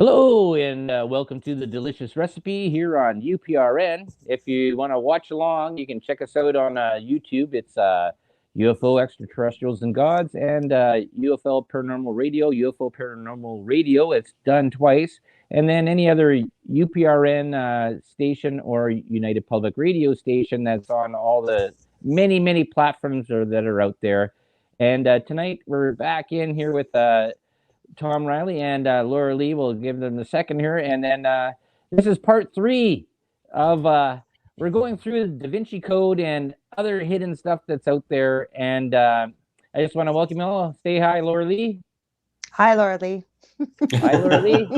Hello, and welcome to the Delicious Recipe here on UPRN. If you want to watch along, you can check us out on YouTube. It's UFO Extraterrestrials and Gods and UFO Paranormal Radio. UFO Paranormal Radio, it's done twice. And then any other UPRN station or United Public Radio station that's on all the many platforms that are out there. And tonight we're back in here with Tom Reilly and Lorilei. Will give them a second here, and then this is part 3 of we're going through the DaVinci Code and other hidden stuff that's out there. And I just want to welcome you all. Say hi, Lorilei. Hi, Lorilei. Hi, Lorilei.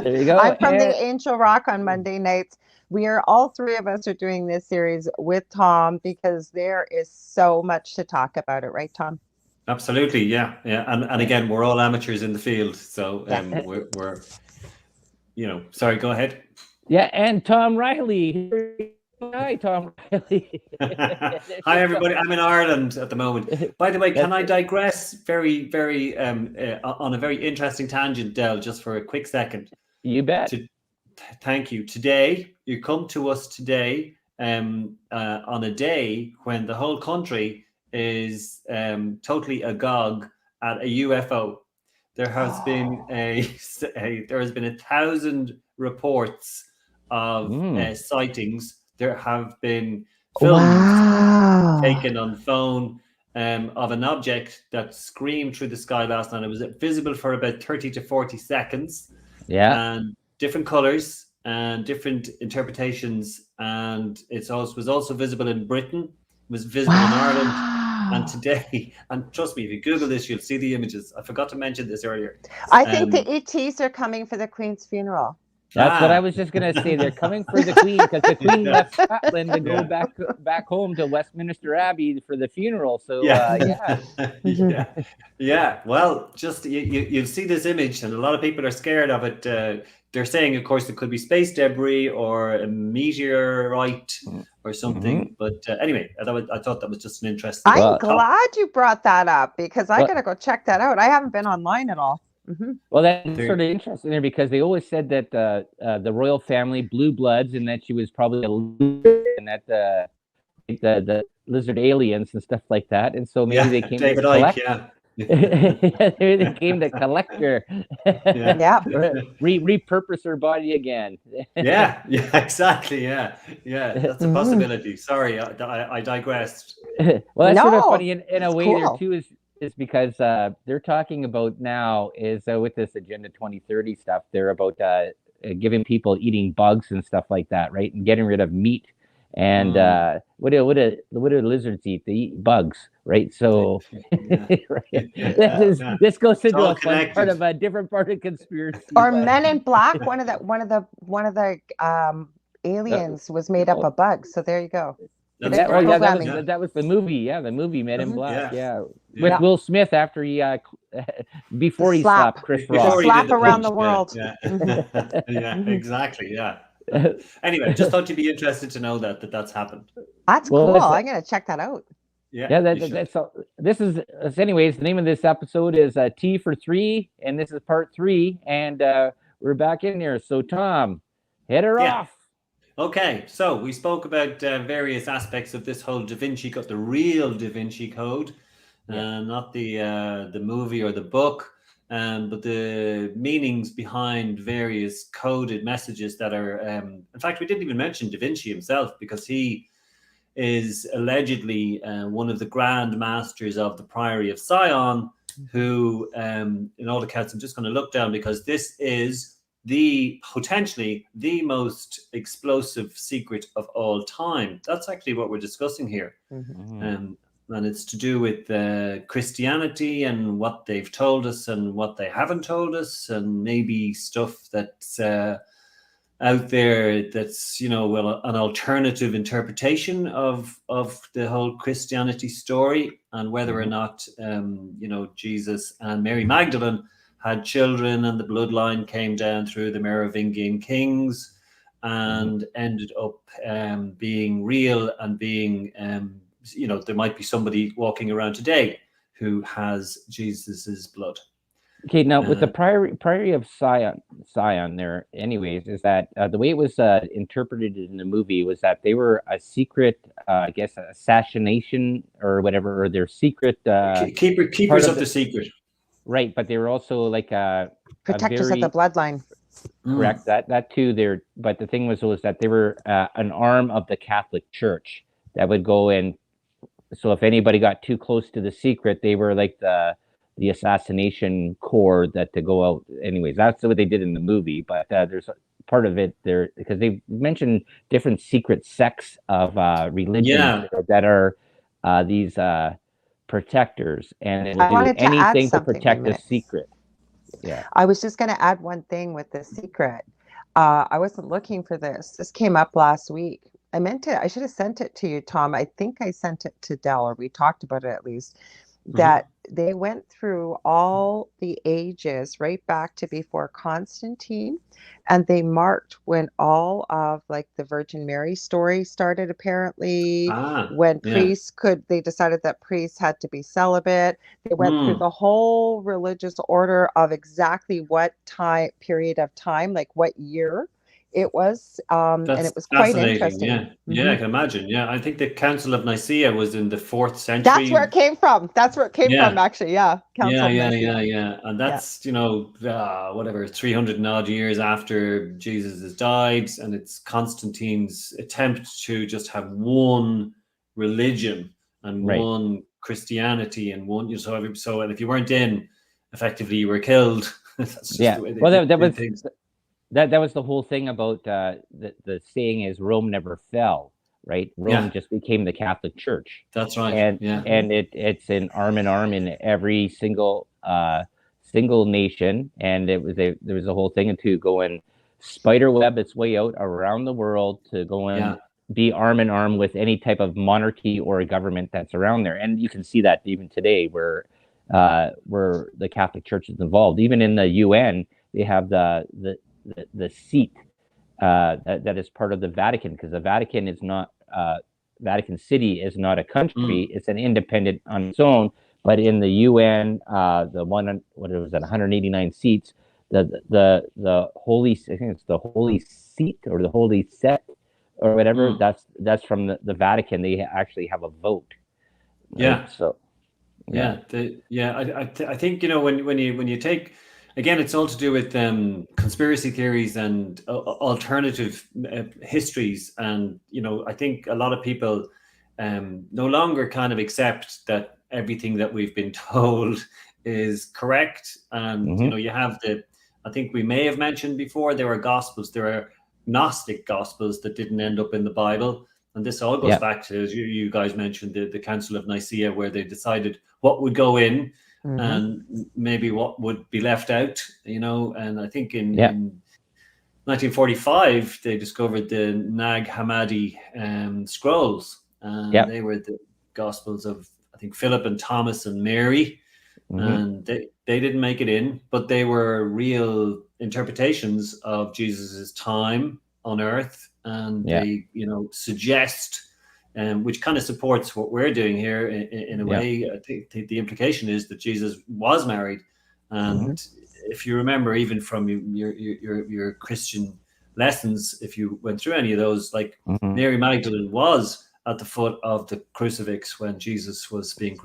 There you go. I'm from the Angel Rock on Monday nights. All three of us are doing this series with Tom because there is so much to talk about it, right, Tom? Absolutely, yeah. And again, we're all amateurs in the field, so we're sorry, go ahead. Yeah, and Tom Reilly. Hi, Tom Reilly. Hi, everybody. I'm in Ireland at the moment. By the way, can I digress very on a very interesting tangent, Del, just for a quick second? You bet. Thank you. Today, you come to us today on a day when the whole country is totally agog at a UFO. There has been there has been 1,000 reports of sightings. There have been films taken on phone of an object that screamed through the sky last night. It was visible for about 30 to 40 seconds. Yeah, and different colors and different interpretations. And it was also visible in Britain. It was visible in Ireland. And today, and trust me, if you Google this, you'll see the images. I forgot to mention this earlier. I think the ETs are coming for the Queen's funeral. That's what I was just going to say. They're coming for the Queen because the Queen left Scotland to go back home to Westminster Abbey for the funeral. So, yeah. Well, just you'll see this image, and a lot of people are scared of it. They're saying, of course, it could be space debris or a meteorite or something. But anyway, I thought that was just an interesting. I'm glad you brought that up because I got to go check that out. I haven't been online at all. Mm-hmm. Well, that's sort of interesting there because they always said that the royal family, blue bloods, and that she was probably a lizard, and that the lizard aliens and stuff like that. And so maybe they came David to Icke, maybe they came to collect her. Repurpose her body again. yeah, exactly. Yeah, that's a possibility. Sorry, I digressed. Well, that's sort of funny in a way cool. there too is because they're talking about now is with this Agenda 2030 stuff. They're about giving people eating bugs and stuff like that, right, and getting rid of meat. And what do lizards eat? They eat bugs, right? So this goes into a fun part of a different part of conspiracy. Or Men in Black. One of the aliens was made up of bugs. So there you go. That was the movie. Yeah, the movie Men in Black. With Will Smith after he before he slapped Chris Rock. Slap around the world. Yeah, exactly. Yeah. Anyway, just thought you'd be interested to know that's happened. That's cool. I'm gonna check that out. This is anyways. The name of this episode is T for 3, and this is part 3, and we're back in here. So Tom, hit her off. Okay, so we spoke about various aspects of this whole DaVinci Code, the real DaVinci Code, not the movie or the book. But the meanings behind various coded messages that are, in fact, we didn't even mention Da Vinci himself because he is allegedly one of the grand masters of the Priory of Sion, who, in all accounts, I'm just going to look down because this is potentially the most explosive secret of all time. That's actually what we're discussing here. And it's to do with Christianity and what they've told us and what they haven't told us, and maybe stuff that's out there that's, an alternative interpretation of the whole Christianity story, and whether or not, Jesus and Mary Magdalene had children and the bloodline came down through the Merovingian kings and ended up being real and being... there might be somebody walking around today who has Jesus's blood. Okay, now with the Priory of Sion there, anyways, is that the way it was interpreted in the movie was that they were a secret, I guess, assassination or whatever, or their secret keepers of the secret. Right, but they were also like Protectors of the bloodline. Correct. That too. But the thing was that they were an arm of the Catholic Church that would go in. So if anybody got too close to the secret, they were like the assassination corps that to go out. Anyways, that's what they did in the movie. But there's part of it there because they mentioned different secret sects of religions that are these protectors, and it will do anything to protect the secret. Yeah, I was just going to add one thing with the secret. I wasn't looking for this. This came up last week. I should have sent it to you, Tom. I think I sent it to Dell, or we talked about it at least, that they went through all the ages right back to before Constantine, and they marked when all of like the Virgin Mary story started, apparently, when priests they decided that priests had to be celibate. They went through the whole religious order of exactly what period of time, like what year it was, and it was quite interesting. Yeah, I can imagine. Yeah, I think the Council of Nicaea was in the 4th century. That's where it came from. From, actually. Yeah. Yeah. And that's whatever 300 and odd years after Jesus has died, and it's Constantine's attempt to just have one religion and one Christianity and one. So and if you weren't in, effectively you were killed. That's just the way they did things. That was the whole thing about the saying is Rome never fell, right? Rome just became the Catholic Church. That's right. And it's an arm in arm in every single nation, and there was a whole thing to go and spiderweb its way out around the world to go and be arm in arm with any type of monarchy or a government that's around there. And you can see that even today, where the Catholic Church is involved. Even in the UN, they have the seat that is part of the Vatican, because the Vatican is not Vatican City is not a country; it's an independent on its own. But in the UN, the 189 seats, the holy, I think it's the Holy Seat or the Holy Set or whatever. That's from the Vatican. They actually have a vote. Right? Yeah. So. I think when you take. Again, it's all to do with conspiracy theories and alternative histories. And, I think a lot of people no longer kind of accept that everything that we've been told is correct. And, you have I think we may have mentioned before, there are Gospels, there are Gnostic Gospels that didn't end up in the Bible. And this all goes back to, as you guys mentioned, the Council of Nicaea, where they decided what would go in. And maybe what would be left out, and I think in 1945 they discovered the Nag Hammadi scrolls, and they were the Gospels of, I think, Philip and Thomas and Mary, and they didn't make it in, but they were real interpretations of Jesus's time on earth, and they suggest. Which kind of supports what we're doing here in a way. I think the implication is that Jesus was married, and if you remember, even from your Christian lessons, if you went through any of those, like Mary Magdalene was at the foot of the crucifix when Jesus was being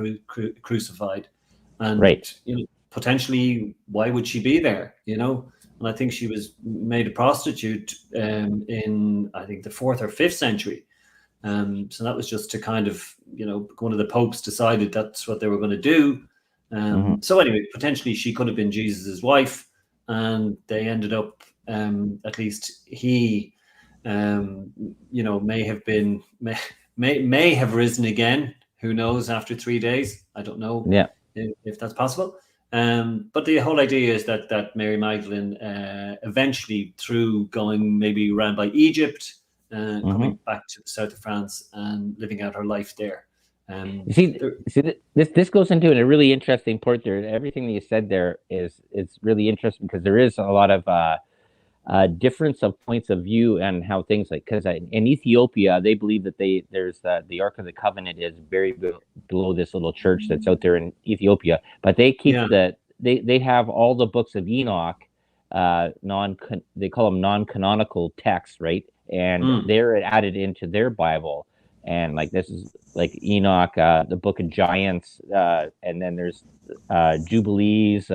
crucified, and potentially, why would she be there? And I think she was made a prostitute in, I think, the 4th or 5th century. So that was just to kind of, one of the popes decided that's what they were going to do. So anyway, potentially she could have been Jesus's wife, and they ended up, at least he, may have been, may have risen again. Who knows? After 3 days, I don't know if that's possible. But the whole idea is that Mary Magdalene eventually, through going maybe around by Egypt, coming back to the south of France and living out her life there. This goes into a really interesting point there. Everything that you said there is really interesting, because there is a lot of difference of points of view and how things because in Ethiopia they believe that there's the Ark of the Covenant is buried below this little church that's out there in Ethiopia, but they keep they have all the books of Enoch, they call them non-canonical texts, right? And they're added into their Bible. And like this is like Enoch, the Book of Giants, and then there's Jubilees.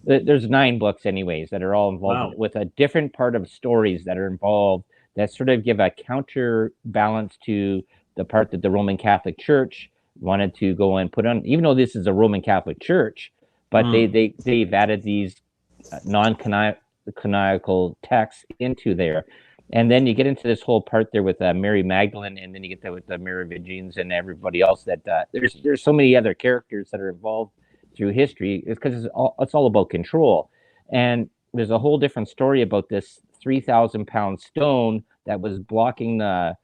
There's 9 books, anyways, that are all involved with a different part of stories that are involved that sort of give a counterbalance to the part that the Roman Catholic Church wanted to go and put on. Even though this is a Roman Catholic Church, but they've added these non-canonical texts into there. And then you get into this whole part there with Mary Magdalene, and then you get that with the Merovingians and everybody else. That there's so many other characters that are involved through history. It's because it's all about control. And there's a whole different story about this 3,000-pound stone that was blocking the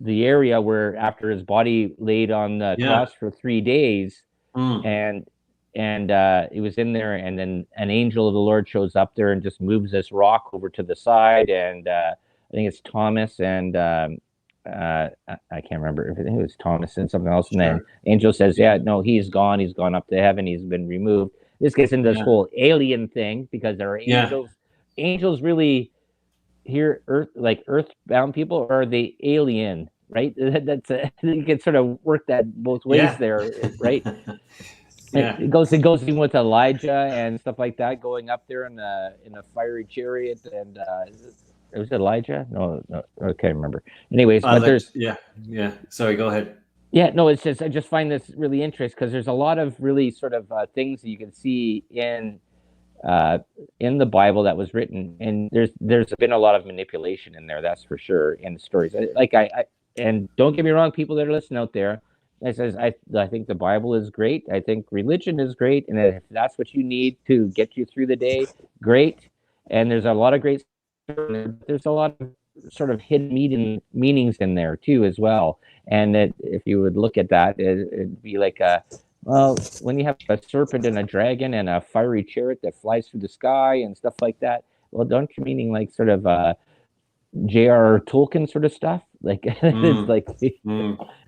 area where after his body laid on the cross for 3 days, and it was in there, and then an angel of the Lord shows up there and just moves this rock over to the side, and I think it's Thomas and I can't remember. I think it was Thomas and something else, and then angel says, "Yeah, no, he's gone up to heaven. He's been removed." This gets into this whole alien thing because there are angels. Angels really here, earthbound people, or are they alien? Right? That's you can sort of work that both ways there, right? It goes in with Elijah and stuff like that, going up there in a fiery chariot, and was it Elijah? No, I can't remember. Anyways, but there's Sorry, go ahead. Yeah, no, it's just I just find this really interesting because there's a lot of really sort of things that you can see in the Bible that was written, and there's been a lot of manipulation in there, that's for sure, in the stories. And don't get me wrong, people that are listening out there. I think the Bible is great. I think religion is great, and if that's what you need to get you through the day, great. And there's a lot of great. There's a lot of sort of hidden meanings in there too, as well. And that if you would look at that, it'd be like when you have a serpent and a dragon and a fiery chariot that flies through the sky and stuff like that. Well, don't you meaning like sort of J.R. Tolkien sort of stuff? Like it's like.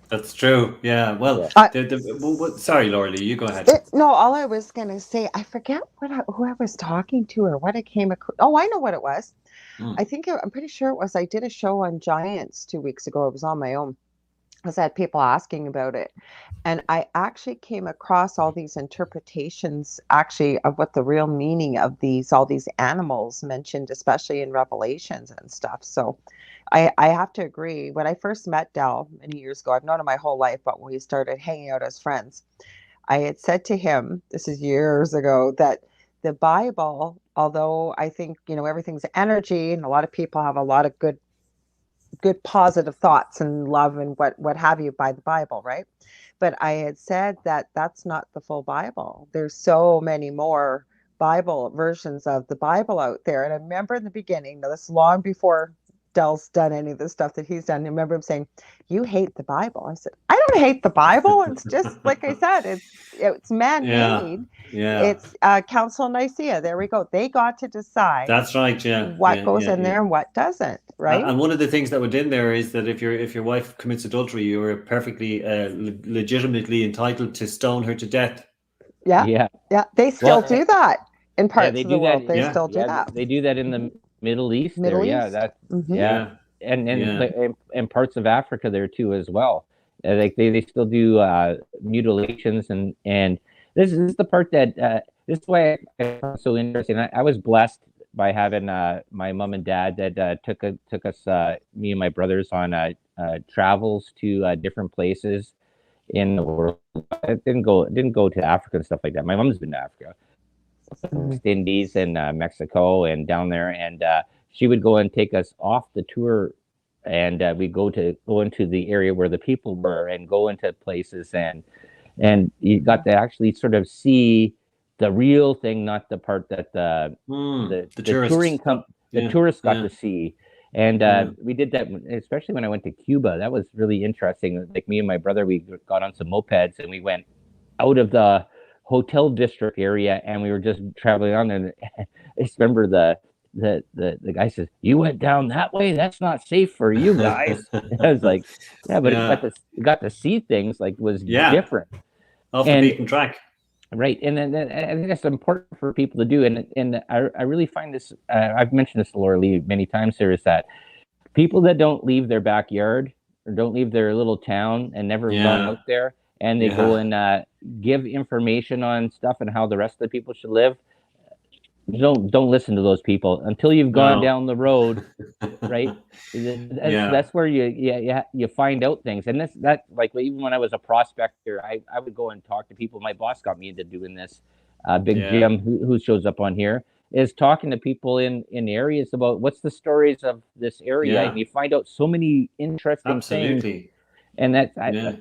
That's true. Yeah. Well, sorry, Lorilei, you go ahead. No, all I was going to say, I forget who I was talking to or what I came across. Oh, I know what it was. I'm pretty sure it was, I did a show on giants 2 weeks ago. It was on my own. I had people asking about it. And I actually came across all these interpretations actually of what the real meaning of all these animals mentioned, especially in Revelations and stuff. So I have to agree. When I first met Del many years ago, I've known him my whole life, but when we started hanging out as friends, I had said to him, this is years ago, that the Bible, although I think, everything's energy and a lot of people have a lot of good positive thoughts and love and what have you by the Bible, right? But I had said that that's not the full Bible. There's so many more Bible versions of the Bible out there. And I remember in the beginning, this is long before Del's done any of the stuff that he's done. I remember him saying, "You hate the Bible." I said, "I don't hate the Bible. It's just like I said, it's man-made. It's Council of Nicaea. There we go. They got to decide. That's right. Yeah. What goes in there and what doesn't. Right. And one of the things that went in there is that if your wife commits adultery, you are perfectly legitimately entitled to stone her to death. Yeah. They still do that in parts of the world. They still do that. They do that in the Middle East. And parts of Africa there too as well. Like they still do mutilations and this is the part that this is why it's so interesting. I was blessed by having my mom and dad that took us me and my brothers on travels to different places in the world. I didn't go to Africa and stuff like that. My mom's been to Africa. West Indies and Mexico and down there, and she would go and take us off the tour, and we go into the area where the people were and go into places, and you got to actually sort of see the real thing, not the part that the tourists got to see. And we did that, especially when I went to Cuba. That was really interesting. Like me and my brother, we got on some mopeds and we went out of the hotel district area, and we were just traveling on there. I just remember the guy says, "You went down that way? That's not safe for you guys." I was like, "Yeah, but you got to see things like was different off the beaten track." Right, and then I think that's important for people to do, and I really find this. I've mentioned this to Lorilei many times. There is that people that don't leave their backyard or don't leave their little town and never gone Yeah, out there, and they go yeah. and give information on stuff and how the rest of the people should live. Don't listen to those people until you've gone No. down the road, right? Yeah, That's where you find out things. And that like even when I was a prospector, I would go and talk to people. My boss got me into doing this. Big yeah, Jim, who shows up on here, is talking to people in areas about what's the stories of this area, and yeah. you find out so many interesting things. Absolutely. And Yeah.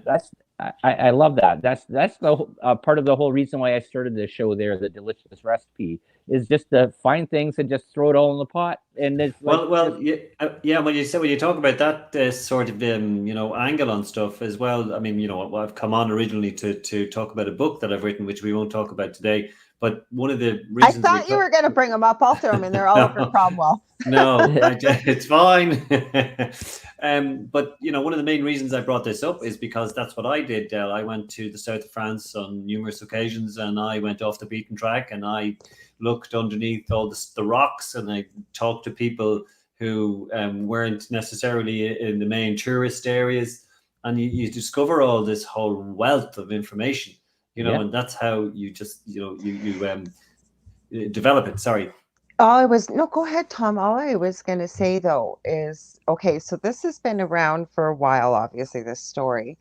I love that. That's the part of the whole reason why I started this show there, the delicious recipe, is just to find things and just throw it all in the pot. And it's like Well, yeah, yeah. When you talk about that sort of angle on stuff as well. I mean, I've come on originally to talk about a book that I've written, which we won't talk about today. But one of the I reasons thought you were going to bring them up. I'll throw them in there all over no, Cromwell. no, it's fine. But one of the main reasons I brought this up is because that's what I did, Del. I went to the south of France on numerous occasions, and I went off the beaten track, and I looked underneath all the rocks, and I talked to people who weren't necessarily in the main tourist areas, and you discover all this whole wealth of information, yeah. and that's how you just develop it. Sorry. Go ahead, Tom. All I was going to say though is, okay, so this has been around for a while, obviously, this story.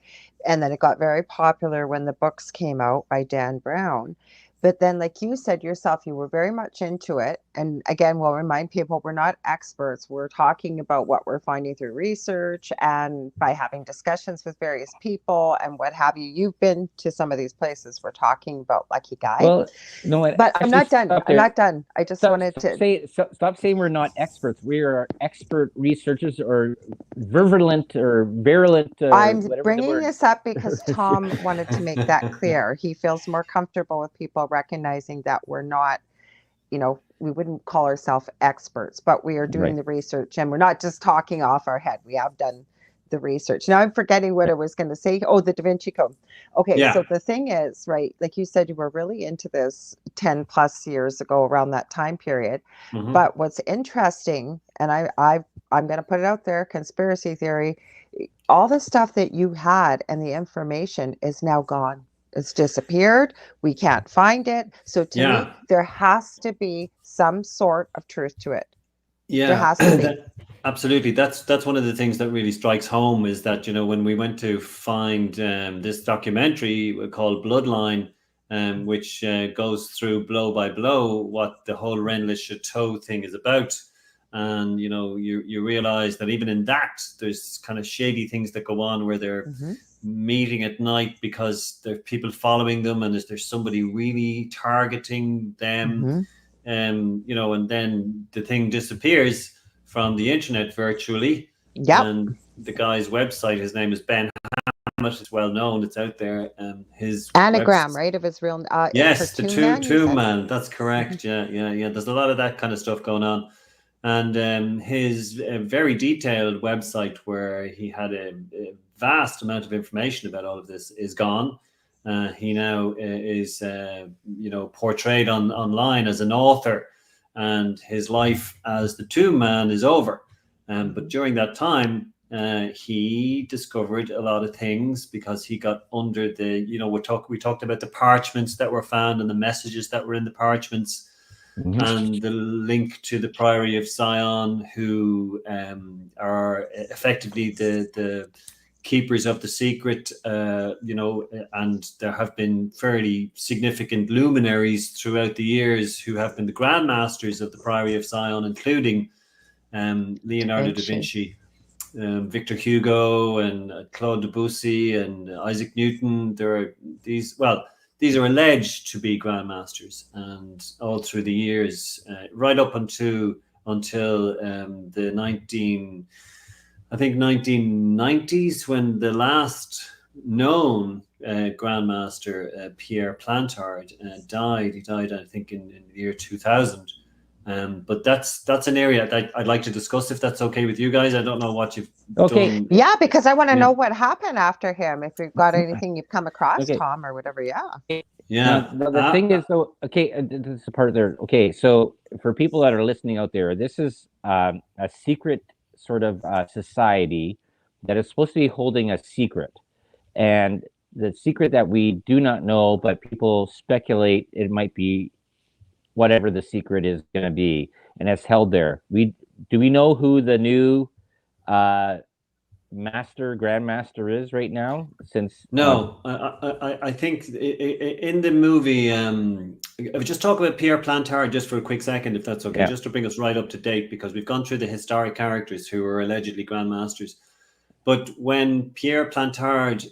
And then it got very popular when the books came out by Dan Brown. But then, like you said yourself, you were very much into it. And again, we'll remind people we're not experts. We're talking about what we're finding through research and by having discussions with various people and what have you. You've been to some of these places we're talking about, Lucky Guy. Well, no, but I'm not done. I'm not done. I just wanted to stop saying we're not experts. We are expert researchers or virulent. I'm bringing this up because Tom wanted to make that clear. He feels more comfortable with people recognizing that we're not, we wouldn't call ourselves experts, but we are doing the research, and we're not just talking off our head. We have done the research. Now I'm forgetting what I was going to say. Oh, the DaVinci Code. Okay, yeah. So the thing is, right, like you said, you were really into this 10 plus years ago around that time period. Mm-hmm. But what's interesting, and I'm going to put it out there, conspiracy theory, all the stuff that you had and the information is now gone. It's disappeared. We can't find it. So to me, there has to be some sort of truth to it. Yeah, there has to be. Absolutely. That's one of the things that really strikes home is that, when we went to find this documentary called Bloodline, which goes through blow by blow what the whole Rennes Chateau thing is about. And, you realize that even in that, there's kind of shady things that go on where they're meeting at night because there are people following them, and is there somebody really targeting them? And then the thing disappears from the internet virtually. Yeah. And the guy's website, his name is Ben Hammett. It's well known. It's out there. His anagram, right, of his real. Yes, the two man. That's correct. Yeah. There's a lot of that kind of stuff going on. And his very detailed website, where he had a vast amount of information about all of this, is gone. He now is, portrayed online as an author, and his life as the tomb man is over. But during that time, he discovered a lot of things because he got under the, we talked about the parchments that were found and the messages that were in the parchments. Mm-hmm. And the link to the Priory of Sion, who are effectively the keepers of the secret, and there have been fairly significant luminaries throughout the years who have been the grandmasters of the Priory of Sion, including Leonardo da Vinci, Victor Hugo, and Claude Debussy, and Isaac Newton. There are these are alleged to be grandmasters, and all through the years, right up until the 1990s, when the last known grandmaster, Pierre Plantard, died. He died, I think, in the year 2000. But that's an area that I'd like to discuss, if that's okay with you guys. I don't know what you've done. Yeah, because I want to know what happened after him. If you've got anything you've come across, Tom, or whatever. Yeah. Yeah. Now the thing is, though, okay, this is the part there. Okay, so for people that are listening out there, this is a secret sort of society that is supposed to be holding a secret, and the secret that we do not know, but people speculate it might be whatever the secret is going to be, and it's held there. We know who the new uh, grandmaster is right now? Since No, I think in the movie, I would just talk about Pierre Plantard just for a quick second, if that's okay, yeah, just to bring us right up to date, because we've gone through the historic characters who were allegedly grandmasters. But when Pierre Plantard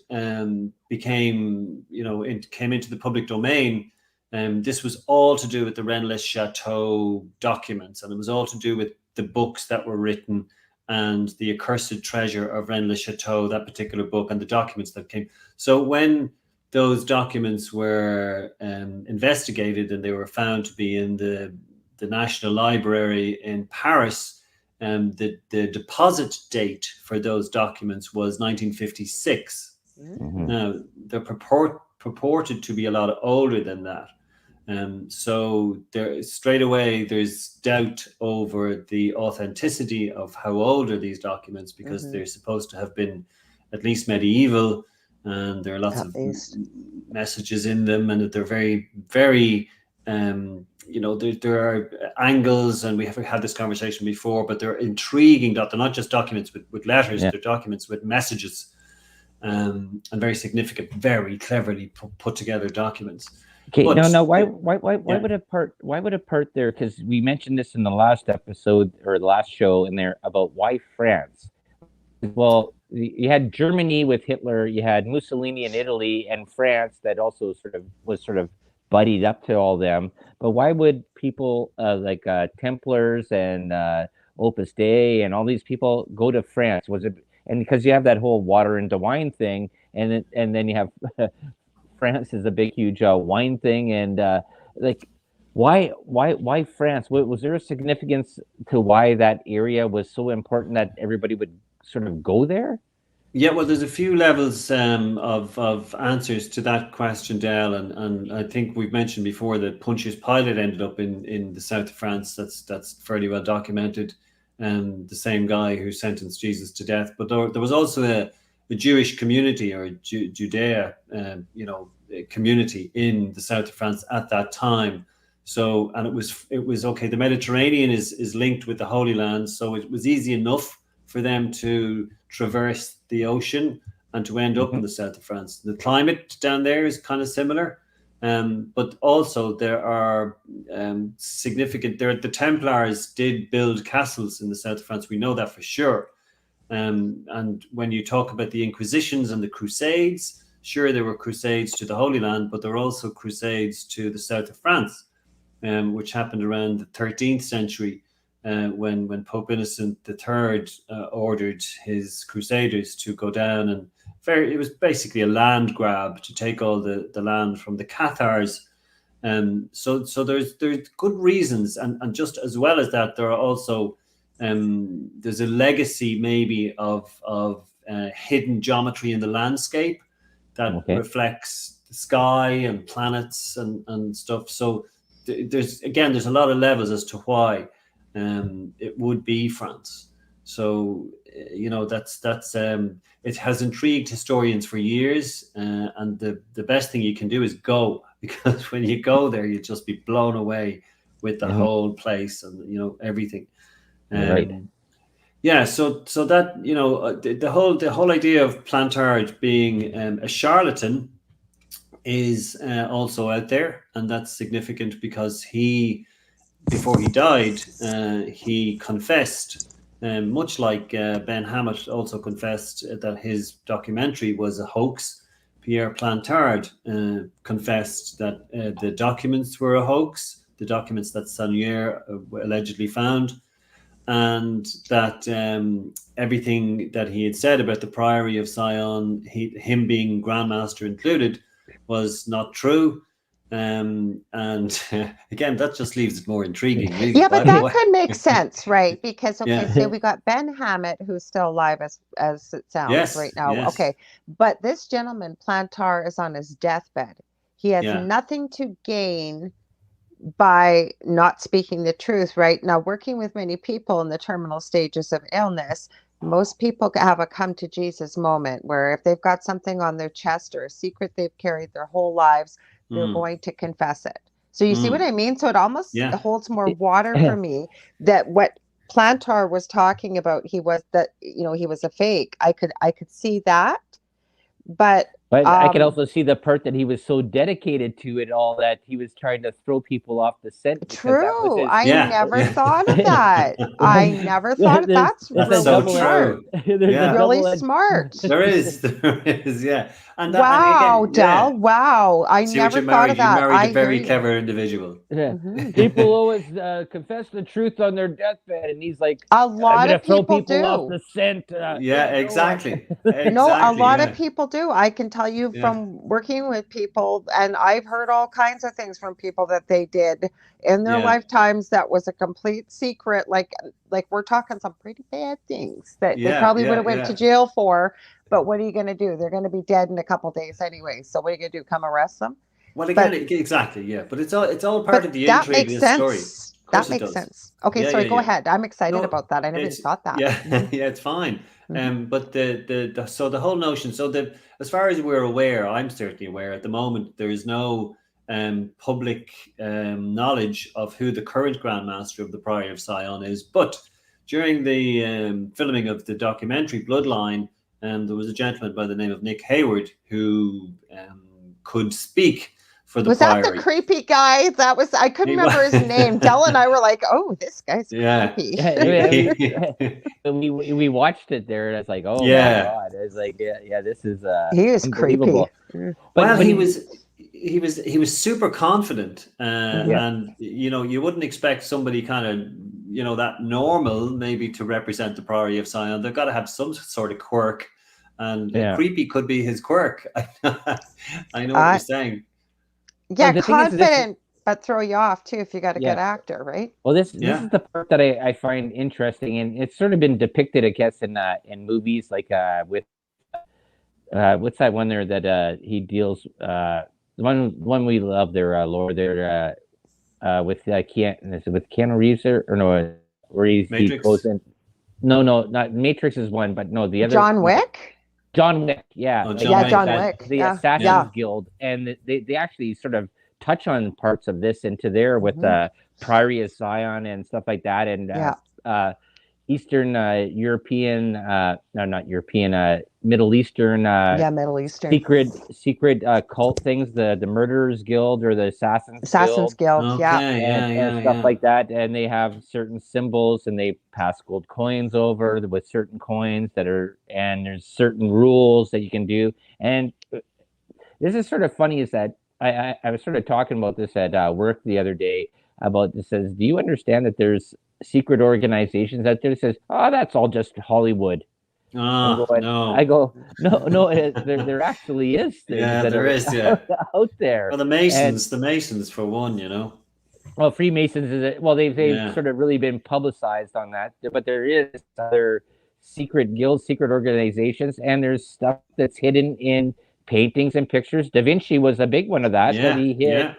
became, it came into the public domain, this was all to do with the Rennes Chateau documents, and it was all to do with the books that were written and the accursed treasure of Rennes-le-Château, that particular book, and the documents that came. So when those documents were investigated and they were found to be in the National Library in Paris, the deposit date for those documents was 1956. Mm. Now, they're purported to be a lot older than that. So there straight away there's doubt over the authenticity of how old are these documents, because they're supposed to have been at least medieval, and there are lots of messages in them, and that they're very, very there are angles, and we have had this conversation before, but they're intriguing. They're not just documents with letters, they're documents with messages, and very significant, very cleverly put together documents. Okay, no. Why would a part there? Because we mentioned this in the last episode or the last show in there about why France. Well, you had Germany with Hitler, you had Mussolini in Italy, and France that also was buddied up to all them. But why would people like Templars and Opus Dei and all these people go to France? Was it and because you have that whole water into wine thing, and then you have. France is a big, huge wine thing, and why France? Was there a significance to why that area was so important that everybody would sort of go there? Yeah, well, there's a few levels of answers to that question, Dale, and I think we've mentioned before that Pontius Pilate ended up in the south of France. That's fairly well documented, and the same guy who sentenced Jesus to death. But there was also a Jewish community, or Judea, community in the south of France at that time. So, and it was okay. The Mediterranean is linked with the Holy Land, so it was easy enough for them to traverse the ocean and to end up in the south of France. The climate down there is kind of similar, but also there are significant. The Templars did build castles in the south of France. We know that for sure. And when you talk about the Inquisitions and the Crusades, sure, there were Crusades to the Holy Land, but there were also Crusades to the south of France, which happened around the 13th century, when Pope Innocent III ordered his Crusaders to go down, and it was basically a land grab to take all the land from the Cathars. So there's good reasons, and just as well as that, there are also there's a legacy maybe of hidden geometry in the landscape that reflects the sky and planets and stuff. So there's a lot of levels as to why it would be France. So that's it has intrigued historians for years, and the best thing you can do is go, because when you go there, you'll just be blown away with the whole place and everything. Right. Yeah, so that the whole idea of Plantard being a charlatan is also out there, and that's significant because before he died, he confessed, much like Ben Hammett also confessed that his documentary was a hoax. Pierre Plantard confessed that the documents were a hoax, the documents that Salier allegedly found, and that everything that he had said about the Priory of Sion, him being Grand Master included, was not true. And again, that just leaves it more intriguing. Really, yeah, but that could make sense, right? Because so we got Ben Hammett, who's still alive as it sounds right now. Yes. Okay, but this gentleman Plantard is on his deathbed. He has Yeah. nothing to gain by not speaking the truth, right? Now, working with many people in the terminal stages of illness, most people have a come to Jesus moment where if they've got something on their chest or a secret they've carried their whole lives, they're going to confess it. So you see what I mean? So it almost holds more water for me that what Plantar was talking about, he was a fake. I could see that, but I could also see the part that he was so dedicated to it all that he was trying to throw people off the scent. True. I never thought of that. I never thought of that's really so smart. true. Really smart. There is, yeah. And that, wow, and again, Del. Wow. I never thought of that. You married a very clever individual. Yeah. People always confess the truth on their deathbed, and he's like, a lot of people do off the scent. Exactly. No, a lot of people do. I can tell you from working with people, and I've heard all kinds of things from people that they did in their lifetimes that was a complete secret. Like we're talking some pretty bad things that they probably would have went to jail for. But what are you going to do? They're going to be dead in a couple of days anyway. So what are you going to do? Come arrest them? Well, again, exactly, yeah. But it's all part of the intrigue of the story. That makes sense. Okay, sorry, go ahead. I'm excited about that. I never even thought that. Yeah, yeah, it's fine. But the whole notion. So as far as we're aware, I'm certainly aware at the moment there is no public knowledge of who the current Grand Master of the Priory of Sion is. But during the filming of the documentary Bloodline, there was a gentleman by the name of Nick Hayward who could speak for the priory. Was that the creepy guy? I couldn't remember his name. Del and I were like, oh, this guy's creepy. We watched it there, and it's like, oh my God. It's like, this is he is creepy. Well, he was super confident, and you wouldn't expect somebody kind of that normal maybe to represent the Priory of Sion. They've got to have some sort of quirk, and creepy could be his quirk. I know what you're saying. Yeah, confident, but throw you off too if you got a good actor, right? Well, this is the part that I find interesting, and it's sort of been depicted, I guess, in movies like with what's that one there that he deals the one we love there, Lord there with Keanu Reeves or no, where he goes in. No, not Matrix is one, but no, the other John Wick. John Wick, yeah. John Wick. The Assassin's Guild. And they actually sort of touch on parts of this into there with Priory of Sion and stuff like that. And Eastern European, not European, Middle Eastern. Middle Eastern. Secret cult things, the Murderers Guild or the Assassins Guild. Okay, and stuff like that. And they have certain symbols, and they pass gold coins over with certain coins and there's certain rules that you can do. And this is sort of funny is that I was sort of talking about this at work the other day about this. Says, do you understand that there's secret organizations out there that says, oh, that's all just Hollywood? No. I go, no, there actually is things there is out there. Well, the Masons for one, Well, Freemasons they've sort of really been publicized on that, but there is other secret guilds, secret organizations, and there's stuff that's hidden in paintings and pictures. DaVinci was a big one of that. That he hid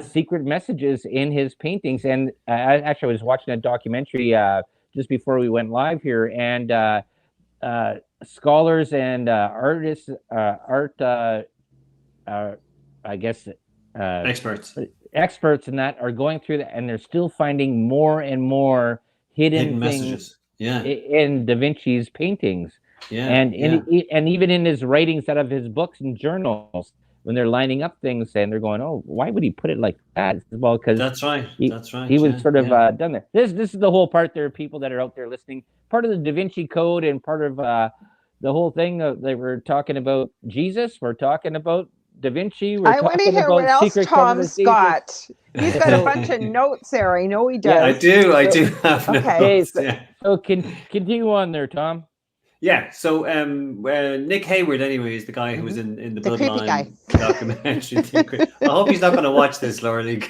secret messages in his paintings. And I was watching a documentary just before we went live here, and scholars and artists, I guess, experts in that are going through that, and they're still finding more and more hidden things in Da Vinci's paintings. And even in his writings out of his books and journals, when they're lining up things and they're going, oh, why would he put it like that? Well, because that's right. He was sort of done there. This is the whole part. There are people that are out there listening. Part of the Da Vinci Code and part of the whole thing that we're talking about Jesus. We're talking about Da Vinci. I want to hear what else Tom's got. He's got a bunch of notes there. I know he does. Yeah, I do have notes. So continue on there, Tom. Yeah, so Nick Hayward, anyway, is the guy who was in the Bloodline documentary. I hope he's not going to watch this, Lorilei.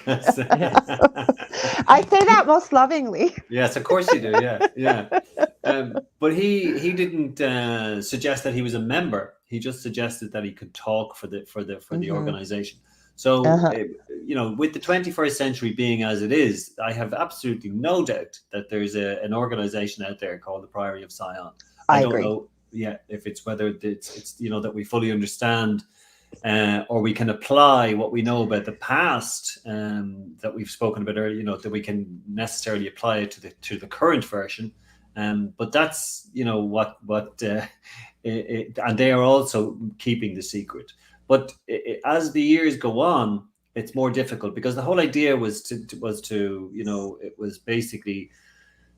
I say that most lovingly. Yes, of course you do. Yeah. But he didn't suggest that he was a member. He just suggested that he could talk for the organization. So, with the 21st century being as it is, I have absolutely no doubt that there's an organization out there called the Priory of Sion. I don't agree. know if it's whether it's that we fully understand or we can apply what we know about the past that we've spoken about earlier, that we can necessarily apply it to the current version. But that's, and they are also keeping the secret. But as the years go on, it's more difficult, because the whole idea was to it was basically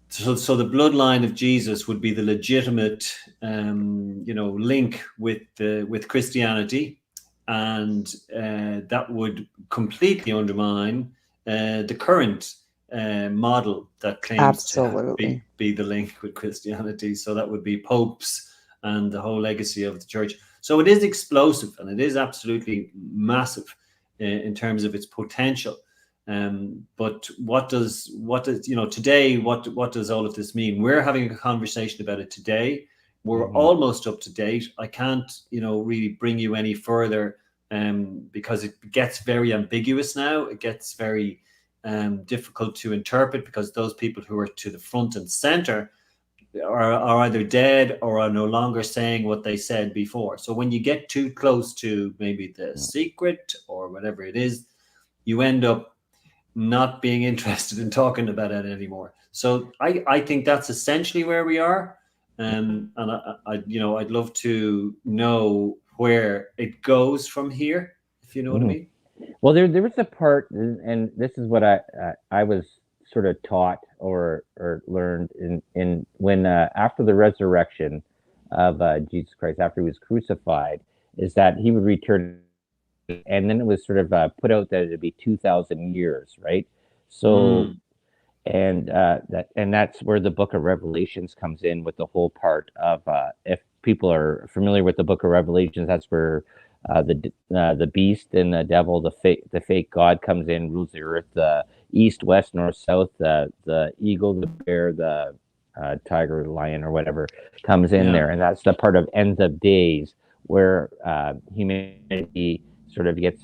so the bloodline of Jesus would be the legitimate link with Christianity, and that would completely undermine the current model that claims to be the link with Christianity. So that would be popes and the whole legacy of the church. So it is explosive, and it is absolutely massive in terms of its potential. But what does today? What does all of this mean? We're having a conversation about it today. We're almost up to date. I can't really bring you any further because it gets very ambiguous now. It gets very difficult to interpret, because those people who are to the front and center are either dead or are no longer saying what they said before. So when you get too close to maybe the secret or whatever it is, you end up not being interested in talking about it anymore. So I think that's essentially where we are. And I'd love to know where it goes from here, if you know what I mean. Well, there was a part, and this is what I was sort of taught or learned in when after the resurrection of Jesus Christ, after he was crucified, is that he would return, and then it was sort of put out that it'd be 2,000 years, right? So, and that's where the Book of Revelations comes in, with the whole part of if people are familiar with the Book of Revelations, that's where the beast and the devil, the fake god, comes in, rules the earth, the east, west, north, south, the eagle, the bear, the tiger, the lion, or whatever, comes in there, and that's the part of ends of days where humanity sort of gets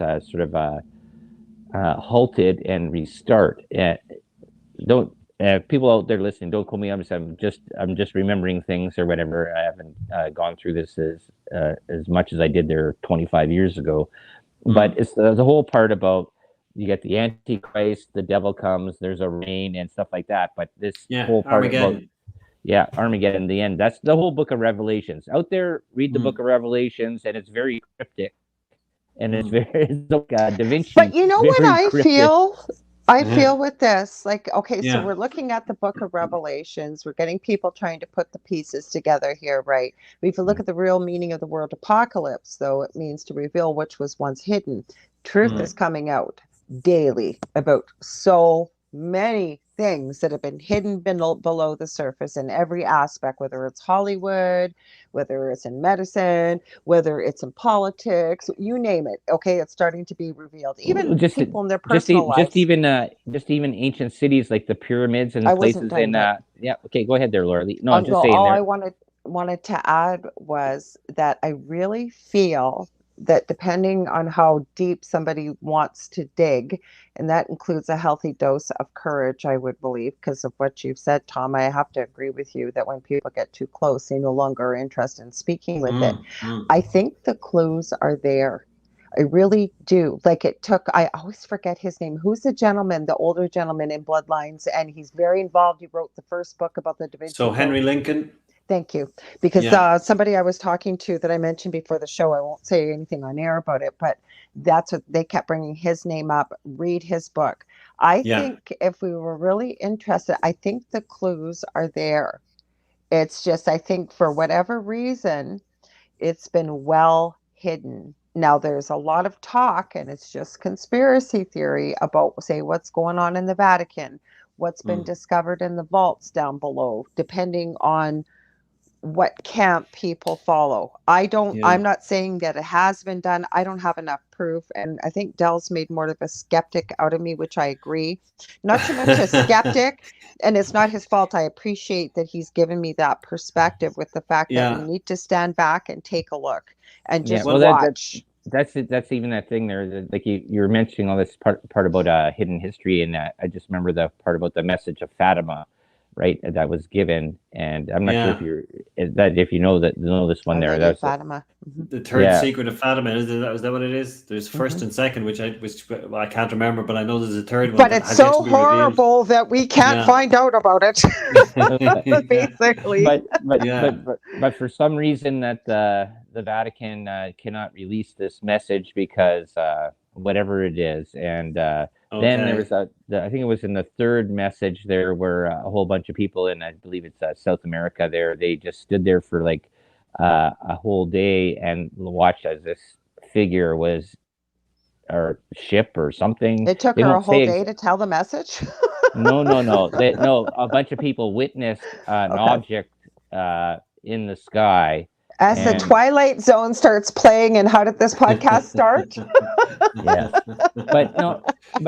halted and restart. Don't people out there listening, don't quote me. I'm just remembering things or whatever. I haven't gone through this as much as I did there 25 years ago. But it's the whole part about, you get the Antichrist, the devil comes, there's a reign and stuff like that. But this whole part Armageddon. Armageddon, the end. That's the whole Book of Revelations. Out there, read the Book of Revelations, and it's very cryptic. And it's very DaVinci. But you know what I feel? I feel with this, like, okay, so we're looking at the Book of Revelations. We're getting people trying to put the pieces together here, right? If you look at the real meaning of the word apocalypse, though, it means to reveal which was once hidden. Truth is coming out daily about so many things that have been hidden below the surface in every aspect, whether it's Hollywood, whether it's in medicine, whether it's in politics, you name it. Okay, it's starting to be revealed. Even just people in their personal lives. Just even ancient cities like the pyramids and places in. Okay, go ahead there, Lorilei. No, I'm just saying. All I wanted to add was that I really feel that depending on how deep somebody wants to dig, and that includes a healthy dose of courage, I would believe, because of what you've said, Tom, I have to agree with you that when people get too close, they no longer are interested in speaking with it. I think the clues are there. I really do. Like I always forget his name. Who's the gentleman, the older gentleman in Bloodlines? And he's very involved. He wrote the first book about the DaVinci. So Henry Lincoln. Thank you. Because somebody I was talking to that I mentioned before the show, I won't say anything on air about it, but that's what they kept bringing his name up. Read his book. I think if we were really interested, I think the clues are there. It's just, I think for whatever reason, it's been well hidden. Now, there's a lot of talk, and it's just conspiracy theory about, say, what's going on in the Vatican, what's been discovered in the vaults down below, depending on what camp people follow. I'm not saying that it has been done. I don't have enough proof. And I think Dell's made more of a skeptic out of me, which I agree. Not so much a skeptic, and it's not his fault. I appreciate that he's given me that perspective with the fact that we need to stand back and take a look and just watch. that's it. That's even that thing there. Like you're mentioning all this part about hidden history, and I just remember the part about the message of Fatima, right? That was given, and I'm not sure Yeah. if you know this one there. Lady That's Fatima. The third secret of Fatima, is that what it is? There's first and second, which I can't remember, but I know there's a third one. But that it's has yet so to be revealed. horrible that we can't find out about it. Basically. But for some reason that the Vatican cannot release this message because whatever it is, and then there was I think it was in the third message there where a whole bunch of people in, I believe it's South America there, they just stood there for like a whole day and watched as this figure was or ship or something. It took They her a don't whole say day to tell the message. no. A bunch of people witnessed an object in the sky. As the Twilight Zone starts playing, and how did this podcast start? Yeah, but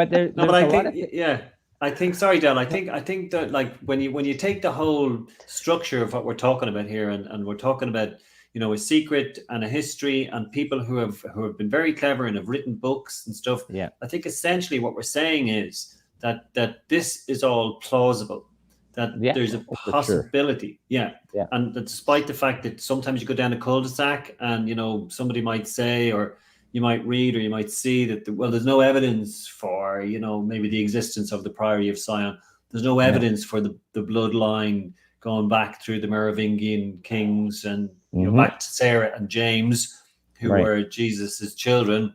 there's I think I think, sorry, Del, I think that, like, when you take the whole structure of what we're talking about here, and we're talking about, a secret and a history and people who have been very clever and have written books and stuff. Yeah, I think essentially what we're saying is that this is all plausible, that there's a possibility. Sure. Yeah. And that despite the fact that sometimes you go down a cul-de-sac and, somebody might say, or you might read, or you might see that, there's no evidence for, maybe the existence of the Priory of Sion. There's no evidence for the bloodline going back through the Merovingian kings and back to Sarah and James, who were Jesus's children.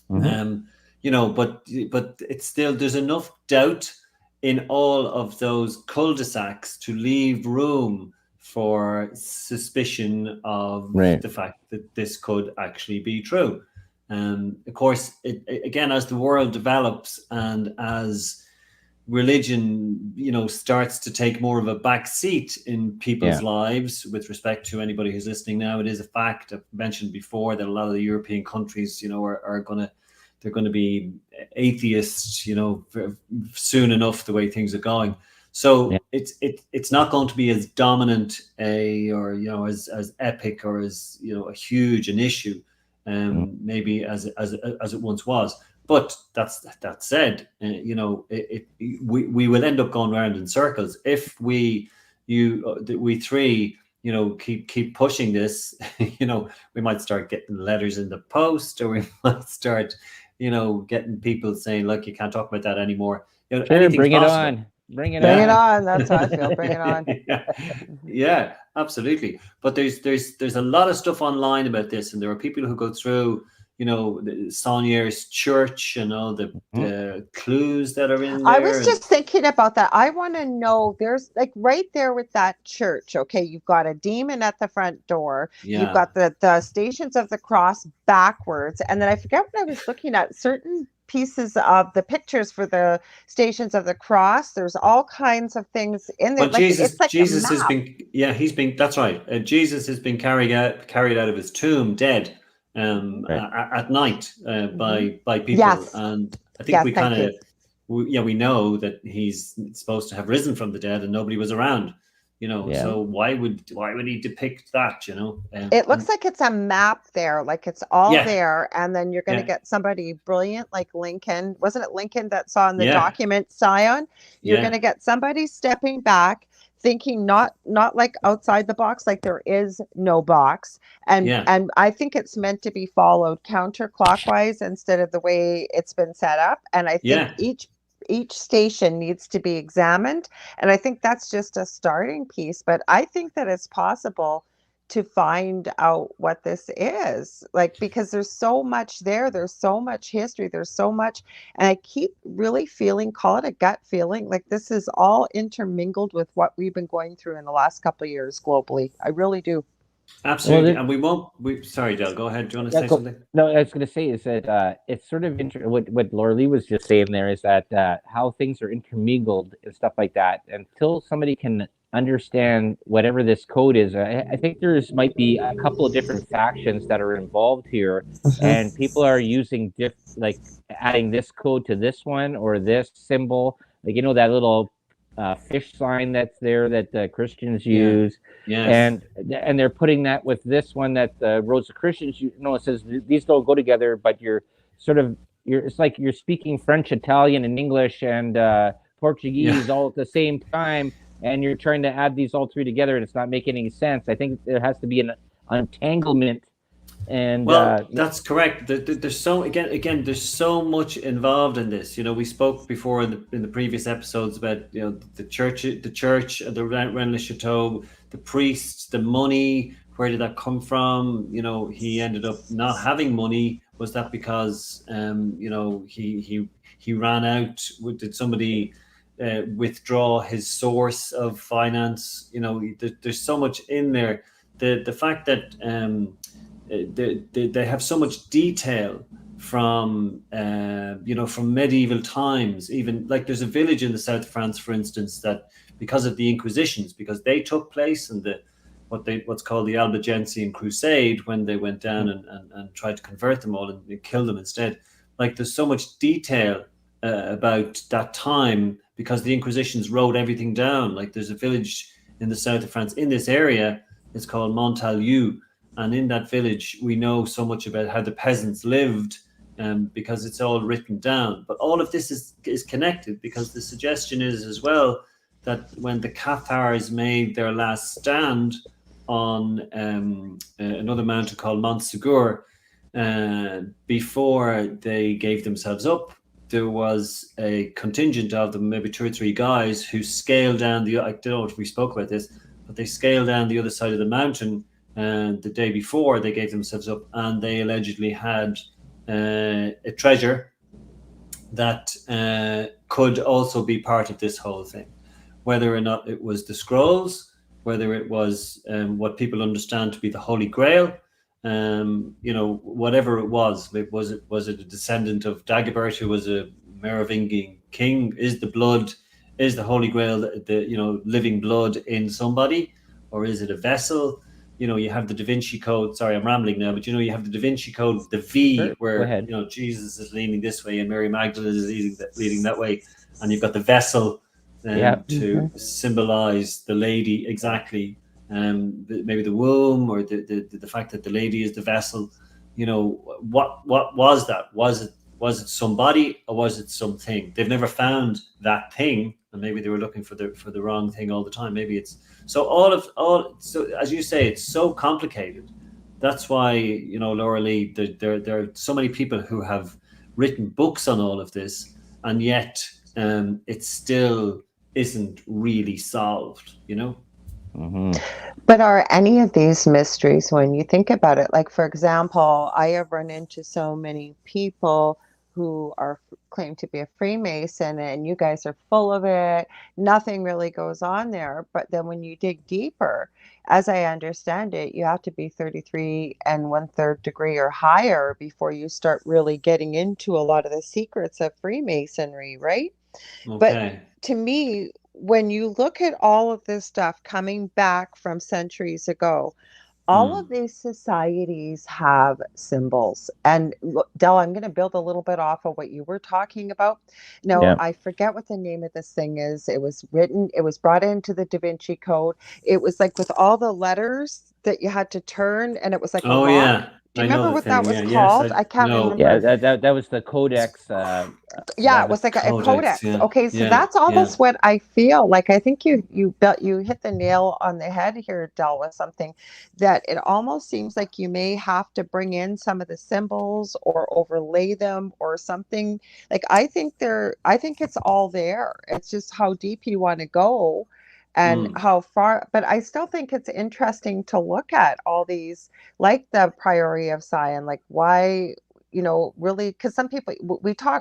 But it's still, there's enough doubt in all of those cul-de-sacs to leave room for suspicion of the fact that this could actually be true. Of course, again, as the world develops and as religion, starts to take more of a back seat in people's lives with respect to anybody who's listening now, it is a fact, I've mentioned before, that a lot of the European countries, are going to be atheists, soon enough, the way things are going. So it's not going to be as dominant as epic or as a huge an issue, maybe as it once was. But that said, we will end up going around in circles if we three keep pushing this. We might start getting letters in the post, or we might start getting people saying, look, you can't talk about that anymore. Sure, bring it on. Bring it on. That's how I feel. Bring it on. Yeah, absolutely. But there's a lot of stuff online about this, and there are people who go through Saunier's church and all the clues that are in there. I was just thinking about that. I want to know, there's like right there with that church. Okay, you've got a demon at the front door. Yeah. You've got the Stations of the Cross backwards. And then I forget what I was looking at, certain pieces of the pictures for the Stations of the Cross. There's all kinds of things in there. But Jesus has been, that's right. Jesus has been carried out of his tomb dead. At night by people, and I think we know that he's supposed to have risen from the dead, and nobody was around, So why would he depict that? It looks like it's a map there, like it's all there, and then you're going to get somebody brilliant like Lincoln. Wasn't it Lincoln that saw in the document Sion? You're going to get somebody stepping back, thinking not like outside the box, like there is no box, and I think it's meant to be followed counterclockwise instead of the way it's been set up. And I think each station needs to be examined, and I think that's just a starting piece. But I think that it's possible to find out what this is, like, because there's so much there's so much history, there's so much, and I keep really feeling, call it a gut feeling, like this is all intermingled with what we've been going through in the last couple of years globally. I really do. Absolutely. And sorry, Del, go ahead. Do you want to say something? No, I was going to say is that it's sort of what Lorilei was just saying there is that how things are intermingled and stuff like that. Until somebody can understand whatever this code is, I think might be a couple of different factions that are involved here, and people are using like adding this code to this one or this symbol, like that little fish sign that's there that Christians Yeah. use, Yes. and they're putting that with this one that Rosicrucians use. No, it says these don't go together, but sort of it's like you're speaking French, Italian, and English and Portuguese Yeah. all at the same time, and you're trying to add these all three together, and it's not making any sense. I think there has to be an entanglement, and Well, that's correct. There's there's so much involved in this. We spoke before in the previous episodes about the church, the Rennes Chateau, the priests, the money. Where did that come from? He ended up not having money. Was that because he ran out? Did somebody withdraw his source of finance? There's so much in there. The fact that they have so much detail from from medieval times. Even like there's a village in the south of France, for instance, that because of the Inquisitions, because they took place in what's called the Albigensian Crusade, when they went down and tried to convert them all and kill them instead. Like there's so much detail about that time because the Inquisitions wrote everything down. Like there's a village in the south of France in this area. It's called Montalieu. And in that village, we know so much about how the peasants lived because it's all written down. But all of this is connected because the suggestion is as well that when the Cathars made their last stand on another mountain called Mont Segur, before they gave themselves up, there was a contingent of them, maybe 2 or 3 guys, who scaled down I don't know if we spoke about this, but they scaled down the other side of the mountain the day before they gave themselves up, and they allegedly had a treasure that could also be part of this whole thing. Whether or not it was the scrolls, whether it was what people understand to be the Holy Grail, whatever it was. Was it a descendant of Dagobert, who was a Merovingian king? Is the Holy Grail the living blood in somebody, or is it a vessel? You have the DaVinci Code. Sorry, I'm rambling now, but you have the DaVinci Code, the V, Sure, where Jesus is leaning this way and Mary Magdalene is leading that way, and you've got the vessel to symbolize the lady exactly. Maybe the womb, or the fact that the lady is the vessel. What was that? Was it somebody, or was it something? They've never found that thing, and maybe they were looking for the wrong thing all the time. Maybe it's so so as you say, it's so complicated. That's why Lorilei, there are so many people who have written books on all of this, and yet it still isn't really solved. Mm-hmm. But are any of these mysteries, when you think about it, like, for example, I have run into so many people who claim to be a Freemason, and you guys are full of it. Nothing really goes on there. But then when you dig deeper, as I understand it, you have to be 33 1/3 degree or higher before you start really getting into a lot of the secrets of Freemasonry, right? But Okay. to me, when you look at all of this stuff coming back from centuries ago, all of these societies have symbols. And Del, I'm going to build a little bit off of what you were talking about. Now, Yeah. I forget what the name of this thing is. It was brought into the Da Vinci Code. It was like with all the letters that you had to turn, and it was like a Oh rock. yeah, Do you I know remember the what that thing. was Yeah, yes, called? I I can't know. Yeah, remember. that was the Codex. Yeah, That it was was like a Codex. codex. Yeah, Okay, so yeah, that's yeah. almost what I feel like. I think you hit the nail on the head here, Del, with something that it almost seems like you may have to bring in some of the symbols or overlay them or something. Like I think it's all there. It's just how deep you want to go and how far, but I still think it's interesting to look at all these, like the priority of Sion, like why, really, because some people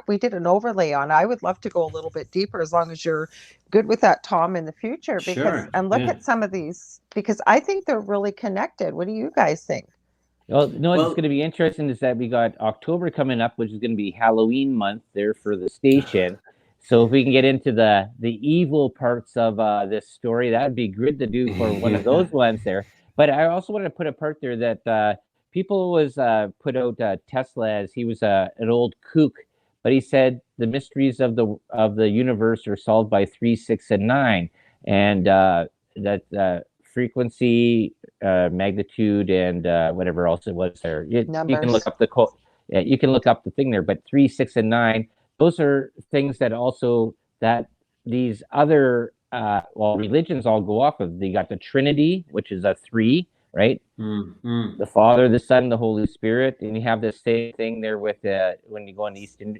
we did an overlay on. I would love to go a little bit deeper as long as you're good with that, Tom, in the future, because Sure. and look Yeah. at some of these, because I think they're really connected. What do you guys think? Well, no, what's going Well, to be interesting is that we got October coming up, which is going to be Halloween month there for the station. So if we can get into the evil parts of this story, that would be good to do for one of yeah. those ones there. But I also wanted to put a part there that people was put out Tesla as he was an old kook, but he said the mysteries of the universe are solved by 3, 6, and 9, and that frequency, magnitude, and whatever else it was there. You can look up you can look up the thing there, but 3, 6, and 9, those are things that also that these other religions all go off of. They got the Trinity, which is a 3, right? The Father, the Son, the Holy Spirit, and you have the same thing there with when you go in Eastern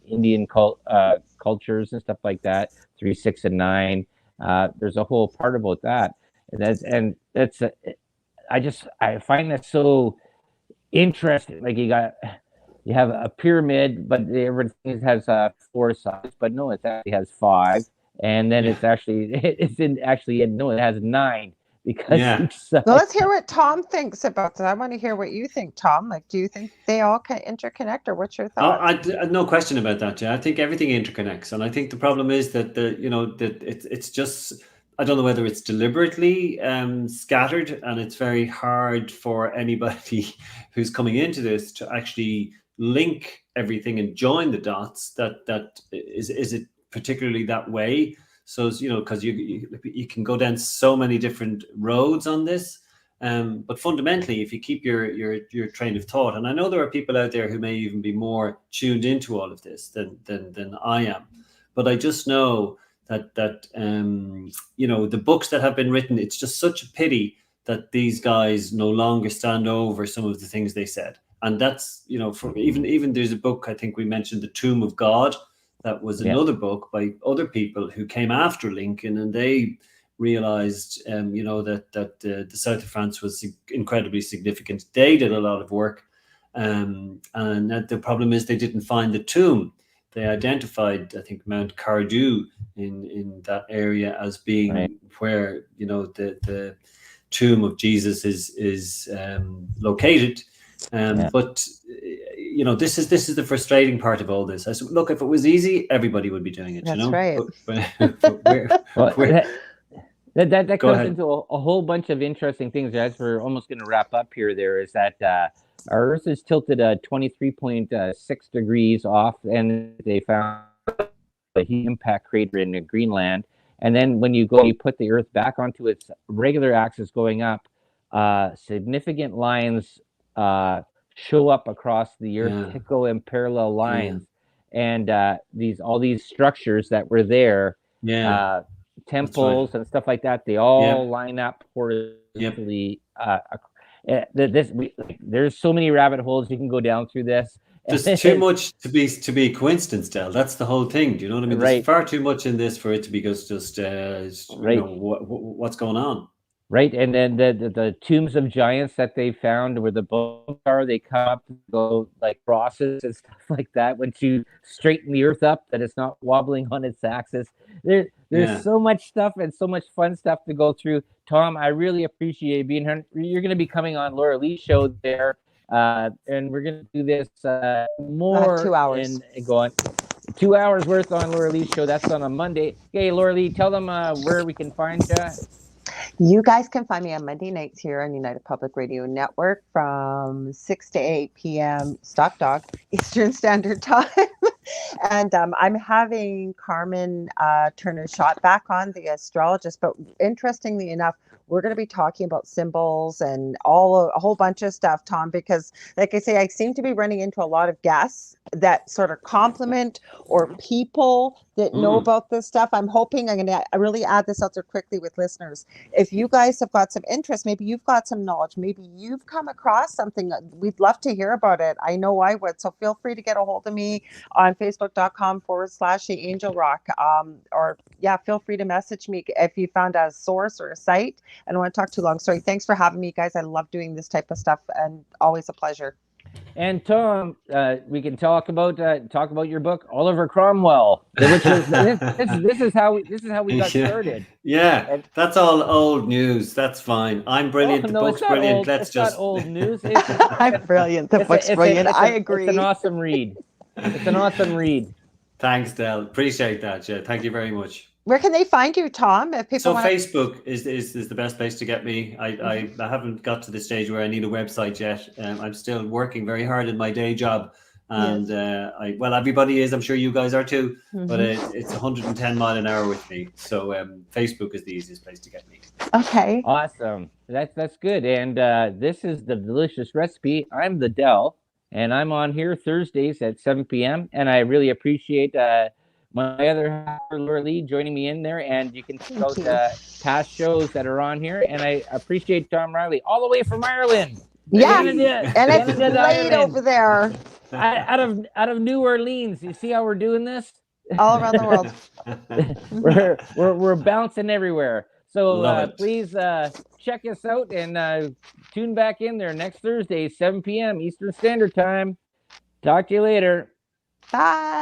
Indian cultures and stuff like that. 3, 6, and 9. There's a whole part about that, and that's I find that so interesting. Like you have a pyramid, but everything has 4 sides, but no, it actually has 5, and then it has 9 because each side. Well, let's hear what Tom thinks about that. I want to hear what you think, Tom. Like, do you think they all can interconnect, or what's your thought? No question about that. Yeah, I think everything interconnects, and I think the problem is that it's just. I don't know whether it's deliberately scattered, and it's very hard for anybody who's coming into this to actually link everything and join the dots. That is it particularly that way? So because you can go down so many different roads on this, but fundamentally, if you keep your train of thought, and I know there are people out there who may even be more tuned into all of this than I am, but I just know that the books that have been written, it's just such a pity that these guys no longer stand over some of the things they said. And that's, for even there's a book, I think we mentioned, The Tomb of God. That was another book by other people who came after Lincoln, and they realized, that the south of France was incredibly significant. They did a lot of work, and that the problem is they didn't find the tomb. They identified, I think, Mount Cardew in that area as being where the tomb of Jesus is located. But this is the frustrating part of all this. I said, look, if it was easy, everybody would be doing it. That's right. That comes into a whole bunch of interesting things. As we're almost going to wrap up here, there is that our Earth is tilted 23.6 degrees off, and they found a huge impact crater in Greenland. And then when you put the Earth back onto its regular axis going up, significant lines show up across the Earth to go in parallel lines, and all these structures that were there, temples and stuff like that, they all line up horizontally. There's so many rabbit holes you can go down through this. There's too much to be a coincidence, Del. That's the whole thing. Do you know what I mean? There's far too much in this for it to be just what's going on. Right, and then the tombs of giants that they found where the bones are, they come up and go like crosses and stuff like that. Once you straighten the Earth up, that it's not wobbling on its axis. There's so much stuff and so much fun stuff to go through. Tom, I really appreciate being here. You're going to be coming on Lorilei show there, and we're going to do this more 2 hours. And go on 2 hours worth on Lorilei show. That's on a Monday. Okay, Lorilei, tell them where we can find you. You guys can find me on Monday nights here on United Public Radio Network from 6 to 8 p.m. Stock Dog Eastern Standard Time. And I'm having Carmen Turner-Schott back on, the astrologist. But interestingly enough, we're going to be talking about symbols and a whole bunch of stuff, Tom, because like I say, I seem to be running into a lot of guests that sort of complement or people that know about this stuff. I'm hoping I'm going to really add this out there quickly with listeners. If you guys have got some interest, maybe you've got some knowledge, maybe you've come across something, we'd love to hear about it. I know I would. So feel free to get a hold of me on facebook.com/The Angel Rock. Feel free to message me if you found a source or a site. I don't want to talk too long. Sorry. Thanks for having me, guys. I love doing this type of stuff, and always a pleasure. And Tom, we can talk about your book, Oliver Cromwell, which is this is how we got started. Yeah, and that's all old news. That's fine. I'm brilliant. The book's brilliant. It's not old news. I'm brilliant. The book's brilliant. I agree. It's an awesome read. It's an awesome read. Thanks, Del. Appreciate that. Yeah, thank you very much. Where can they find you, Tom? If people Facebook is the best place to get me. I haven't got to the stage where I need a website yet. I'm still working very hard in my day job, And everybody is. I'm sure you guys are too. But Mm-hmm. it's 110 mile an hour with me. So Facebook is the easiest place to get me. Okay. Awesome. That's good. And this is the Delicious Recipe. I'm the Del, and I'm on here Thursdays at 7 p.m. And I really appreciate my other half, Lorilei, joining me in there. And you can check out past shows that are on here. And I appreciate Tom Reilly all the way from Ireland. Yeah, Canada, and it's Canada, late Ireland. over there. Out of New Orleans. You see how we're doing this? All around the world. we're bouncing everywhere. So please check us out and tune back in there next Thursday, 7 p.m. Eastern Standard Time. Talk to you later. Bye.